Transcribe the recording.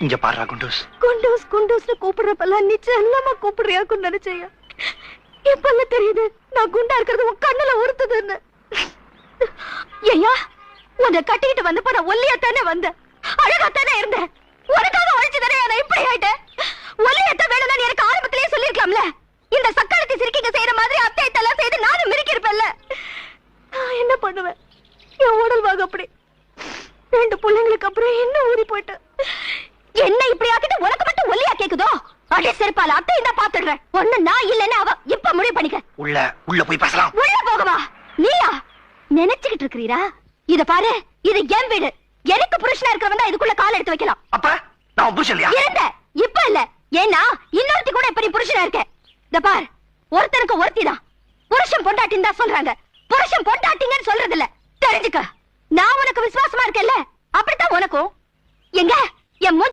இங்க பாரு குண்டூஸ். குண்டூஸ் குண்டூஸ்னு கூப்பிடுறப்பெல்லாம் நீ செல்லமா கூப்பிடுறியாக்குன்னு நினைச்சையா? இப்பெல்லாம் தெரியுது நான் குண்டா இருக்கிறது உன் கண்ணுல உறுத்துதுன்னு. ஐயா, உன்னை கட்டிக்கிட்டு வந்தப்ப நான் ஒல்லியாத்தானே வந்தேன், அழகாத்தானே இருந்தேன். உனக்காக ஒழிச்சுதானே நான் இப்படி ஆயிட்டேன். ஒல்லியாத்தான் வேணும்னு எனக்கு ஆரம்பத்திலேயே சொல்லிருக்கலாம்ல. இந்த சக்காலத்தை சிரிக்கிங்க செய்யற மாதிரி அத்தையத்தெல்லாம் செய்து நானும் மிருக்கி இருப்பேன்ல. என்ன பண்ணுவேன்? என் உடல் வாங்க அப்படி. 2 பிள்ளைங்களுக்கு அப்புறம் என்ன ஊறி போயிட்டு என்ன இப்படி ஆக்கிட்டு உனக்கு மட்டும் ஒல்லியா கேக்குதோ? அடே செருப்பால அத்தை இந்த பாத்துடுறேன். ஒண்ணு நான் இல்லன்னு அவ இப்ப முடிவு பண்ணிக்க. உள்ள போய் பேசலாம். உள்ள போகவா? நீயா நினைச்சுக்கிட்டு இருக்கிறீரா? இத பாரு, இது என் வீடு. எனக்கு புருஷனா இருக்கிறவன் தான் இதுக்குள்ள கால் எடுத்து வைக்கலாம். அப்ப நான் புருஷன் இல்லையா? இருந்த இப்ப இல்ல. ஏன்னா இன்னொருத்தி கூட இப்ப நீ புருஷனா இருக்க. இத பார், ஒருத்தருக்கு ஒருத்தி தான் புருஷன் பொண்டாட்டின்னு தான் சொல்றாங்க. புருஷன் பொண்டாட்டிங்கன்னு சொல்றது இல்ல, தெரிஞ்சுக்க. நான் உனக்கு விசுவாசமா இருக்கேன்ல, அப்படித்தான் உனக்கும். எங்க என்